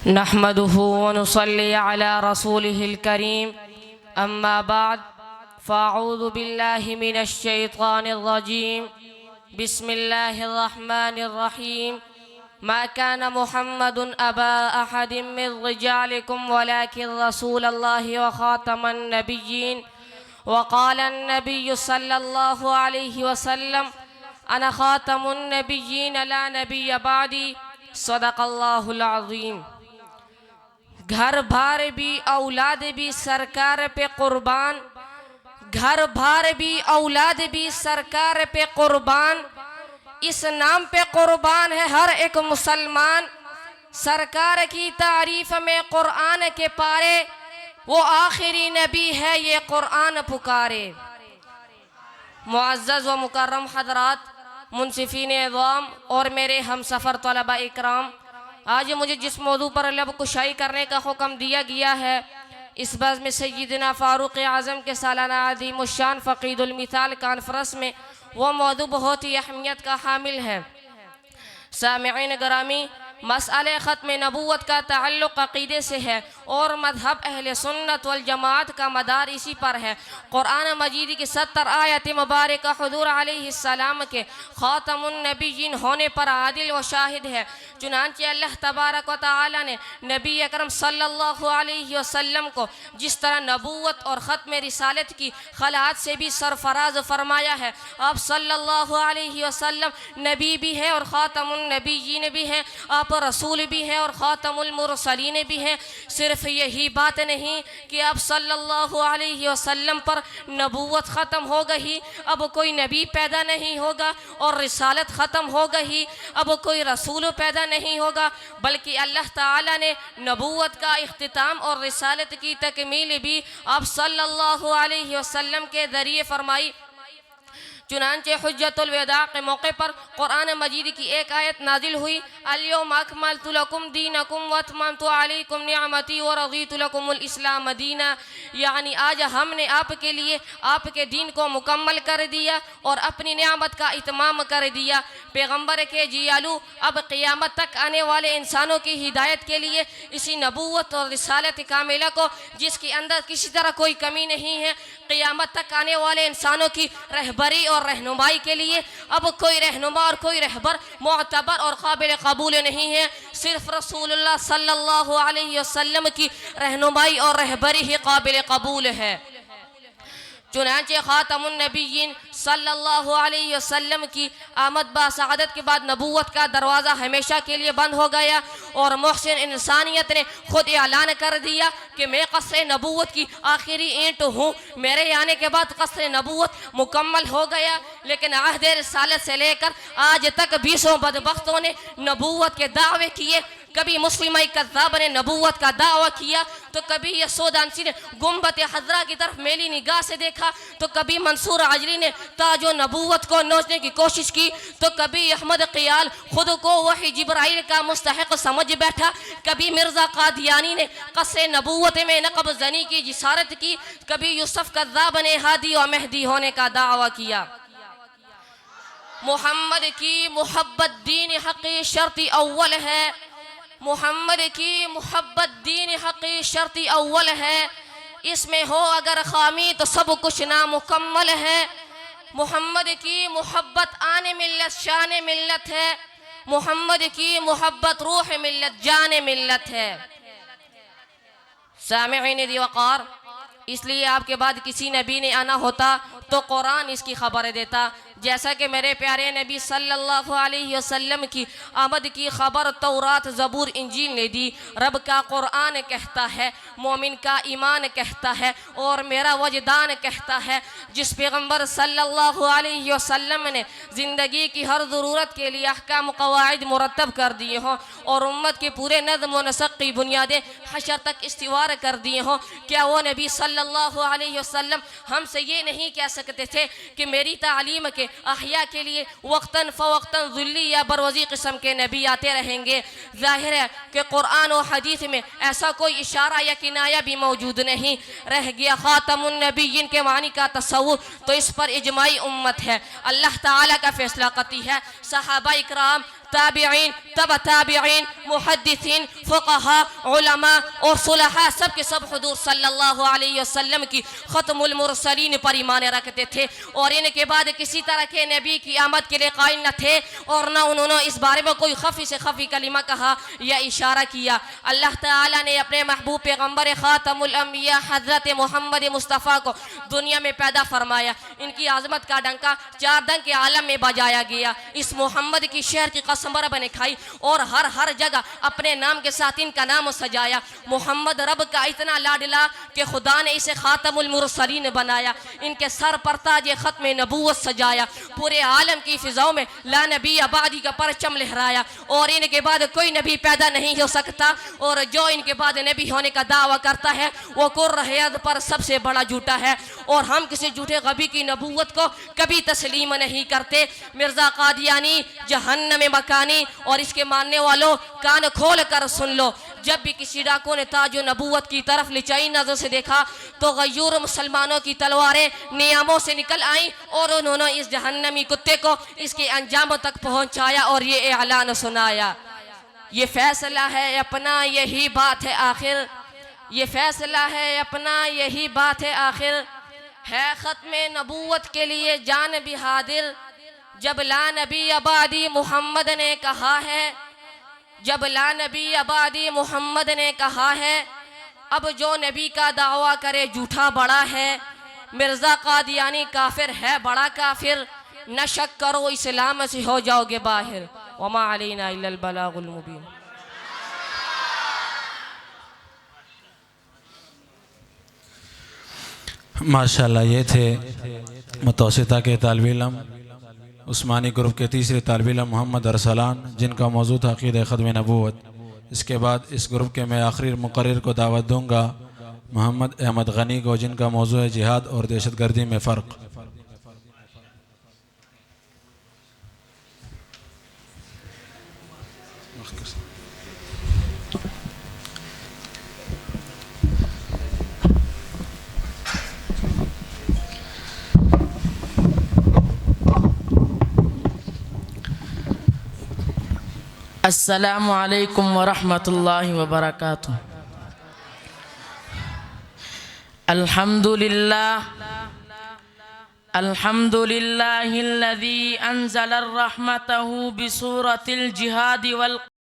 नहमदुहु व नुसल्ली अला रसूलिहिल करीम अम्मा बाद फ़अऊज़ु बिल्लाहि मिनश शैतानिर रजीम बिस्मिल्लाहिर रहमानिर रहीम मा कान मुहम्मदुन अबा अहदिम मिन रिजालिकुम वलाकिन रसूलल्लाहि व खातमन नबिय्यीन व क़ाला नबिय्यु सल्लल्लाहु अलैहि वसल्लम अना खातमुन नबिय्यीन ला नबिय्य बादी सदक़ल्लाहुल अज़ीम। घर बार भी औलाद भी सरकार पे कुर्बान, घर बार भी औलाद भी सरकार पे कुर्बान, इस नाम पे कुर्बान है हर एक मुसलमान। सरकार की तारीफ में कुरान के पारे, वो आखिरी नबी है ये कुरान पुकारे। मुअज़्ज़ज़ व मुकर्रम हज़रात, मुनसिफ़ीन इज़्ज़ाम और मेरे हम सफ़र तलबा इकराम, आज मुझे जिस मौजू पर लब कुशाई करने का हुक्म दिया गया है, इस बज़्म में सय्यदना फ़ारूक़ आज़म के सालाना अज़ीमुश्शान फ़क़ीदुल मिसाल कॉन्फ्रेंस में वो मौजू बहुत ही अहमियत का हामिल है। सामिईन गिरामी, मसअले ख़त्म नबूवत का ताल्लुक़ अक़ीदे से है और मज़हब अहले सुन्नत वल जमात का मदार इसी पर है। कुरान मजीद की 70 आयत मुबारक हुज़ूर अलैहिस्सलाम के ख़ातमुन नबिय्यीन होने पर आदिल व शाहिद है। चुनांचे अल्लाह तबारक व तआला ने नबी अकरम सल्लल्लाहु अलैहि वसल्लम को जिस तरह नबूवत और ख़त्म रिसालत की खलात से भी सरफराज फरमाया है, आप सल्लल्लाहु अलैहि वसल्लम नबी भी हैं और ख़ातमुन नबिय्यीन भी हैं, आप रसूल भी हैं और ख़ातमुल मुरसलीन भी हैं। सिर्फ यही बात नहीं कि आप सल्लल्लाहु अलैहि वसल्लम पर नबूवत ख़त्म हो गई, अब कोई नबी पैदा नहीं होगा और रिसालत ख़त्म हो गई, अब कोई रसूल पैदा नहीं होगा, बल्कि अल्लाह ताला ने नबूवत का इख्तिताम और रिसालत की तकमील भी आप सल्लल्लाहु अलैहि वसल्लम के ज़रिए फरमाई। चुनांचे हुज्जतुल वदा के मौके पर कुरान मजीद की एक आयत नाजिल हुई, अल-यौमा अकमलतु लकुम दीनकुम व अतममतु अलैकुम निअमती व रज़ीतु लकुमुल इस्लाम दीना, यानी आज हमने आपके लिए आपके दीन को मुकम्मल कर दिया और अपनी नियामत का इतमाम कर दिया। पैगम्बर के जियालू अब क़ियामत तक आने वाले इंसानों की हिदायत के लिए इसी नबूवत और रिसालत कामिला को, जिसके अंदर किसी तरह कोई कमी नहीं है, क़ियामत तक आने वाले इंसानों की रहबरी और रहनुमाई के लिए अब कोई रहनुमा और कोई रहबर मोअतबर और काबिल कबूल नहीं है, सिर्फ रसूलुल्लाह सल्लल्लाहु अलैहि वसल्लम की रहनुमाई और रहबरी ही काबिल कबूल है। चुनांचे ख़ातमुन नबिय्यीन सल्लल्लाहु अलैहि वसल्लम की आमद बासआदत के बाद नबूवत का दरवाज़ा हमेशा के लिए बंद हो गया और मुहसिन इंसानियत ने खुद ऐलान कर दिया कि मैं क़स्र नबूवत की आखिरी ईंट हूँ, मेरे आने के बाद क़स्र नबूवत मुकम्मल हो गया। लेकिन अहद रिसालत से लेकर आज तक 20 बदबख्तों ने नबूवत के दावे किए, कभी मुस्लिम कज़्ज़ाब ने नबूवत का दावा किया, तो कभी यसोदानसी ने गुम्बत हज़रा की तरफ मेली निगाह से देखा, तो कभी मंसूर आजरी ने ताजो नबूवत को नोचने की कोशिश की, तो कभी अहमद क़ियाल खुद को वही जिब्राइल का मुस्तहिक़ समझ बैठा, कभी मिर्ज़ा क़ादियानी ने क़स्र नबूवत में नक़ब ज़नी की जिसारत की, कभी यूसुफ़ कज़्ज़ाब ने हादी और मेहदी होने का दावा किया। मोहम्मद की मोहब्बत दीन हक़ी शर्ती अव्वल है, मोहम्मद की मोहब्बत दीन हक़ी शर्ती अव्वल है, इसमें हो अगर खामी तो सब कुछ नामुकम्मल है। मोहम्मद की मोहब्बत आने मिल्लत शान मिल्लत है, मोहम्मद की मोहब्बत रूह मिल्लत जान मिल्लत है। सामिईन वक़ार, इसलिए आपके बाद किसी नबी ने आना होता तो कुरान इसकी खबर देता, जैसा कि मेरे प्यारे नबी सल्लल्लाहु अलैहि वसल्लम की आमद की खबर तौरात ज़बूर इंजील ने दी। रब का कुरान कहता है, मोमिन का ईमान कहता है और मेरा वजदान कहता है। जिस पैगम्बर सल्लल्लाहु अलैहि वसल्लम ने ज़िंदगी की हर ज़रूरत के लिए अहकाम क़वाइद मुरतब कर दिए हों और उम्मत के पूरे नज़्म व नसक़ की बुनियादें हशर तक इस्तिवार कर दिए हों, क्या वो नबी सल्लल्लाहु अलैहि वसल्लम हमसे ये नहीं कह सकते थे कि मेरी तालीम के अहिया के लिए वक्तन फ़वक्तन ज़ुल्ली या बरवज़ी किस्म के नबी आते रहेंगे। ज़ाहिर है कि कुरान और हदीस में ऐसा कोई इशारा या किनाया भी मौजूद नहीं रह गया। ख़ातमुन नबिय्यीन के मानी का तसव्वुर तो इस पर इजमाई उम्मत है। अल्लाह ताला का फ़ैसला कती है। सहाबा इकराम ताबिईन, तब ताबिईन, मुहद्दिसीन, फुक़हा, उलमा और सुलहा सब के सब हुज़ूर सल्लल्लाहु अलैहि वसल्लम की ख़त्मुल मुरसलीन पर ईमान रखते थे और इनके बाद किसी तरह के नबी की आमद के लिए कायल न थे और न उन्होंने इस बारे में कोई खफ़ी से खफ़ी कलिमा कहा या इशारा किया। अल्लाह ताला ने अपने महबूब पैगम्बर ख़ातमुल अंबिया हज़रत मोहम्मद मुस्तफ़ा को दुनिया में पैदा फरमाया। इनकी आज़मत का डंका चार दंग के आलम में बजाया गया। इस मोहम्मद की शहर की कसम रब ने खाई और हर जगह अपने नाम के साथ इनका नाम सजाया। मोहम्मद रब का इतना लाडला कि खुदा ने इसे ख़ातमुल मुरसलीन बनाया। इनके सर पर ताज ख़त्म नबूवत सजाया। पूरे आलम की फ़िज़ाओं में ला नबी आबादी का परचम लहराया और इनके बाद कोई नबी पैदा नहीं हो सकता और जो इनके बाद नबी होने का दावा करता है वो कुर्रहयद पर सबसे बड़ा झूठा है और हम किसी झूठे गबी की नबूवत को कभी तस्लीम नहीं करते। मिर्ज़ा कादियानी जहन्नम में मकानी और इसके मानने वालों कान खोल कर सुन लो। जब भी किसी डाकू ने ताजो नबूवत की तरफ लिचाई नज़र से देखा तो गयूर मुसलमानों की तलवारें नियामों से निकल आईं और उन्होंने इस जहन्नमी कुत्ते को इसके अंजामों तक पहुंचाया और ये ऐलान सुनाया, ये फैसला है अपना यही बात है आखिर, ये फैसला है अपना यही बात है आखिर, है ख़त्मे नबूवत के लिए जान भी हादिर। जब ला नबी आबादी मोहम्मद ने कहा है, जब ला नबी आबादी मोहम्मद ने कहा है, अब जो नबी का दावा करे झूठा बड़ा है। मिर्ज़ा कादियानी काफिर है बड़ा काफिर, न शक करो इस्लाम से हो जाओगे बाहिर। वमा अलैना इल्लल बलागुल मुबीन। माशाल्लाह, ये थे मुतवस्सिता के तालिब इल्म उस्मानी ग्रुप के तीसरे तालिब इल्म मोहम्मद अरसलान, जिनका मौजू था अक़ीदा ख़त्म नबूवत। इसके बाद इस ग्रुप के मैं आखिरी मुक़र्रिर को दावत दूँगा मोहम्मद अहमद गनी को, जिनका मौजू है जिहाद और दहशतगर्दी में फ़र्क। अस्सलामु अलैकुम वरहमतुल्लाहि वबरकातुह। अल्हम्दुलिल्लाह अल्हम्दुलिल्लाहिल्लज़ी अंज़ला रहमतहु बिसूरतिल जिहाद वल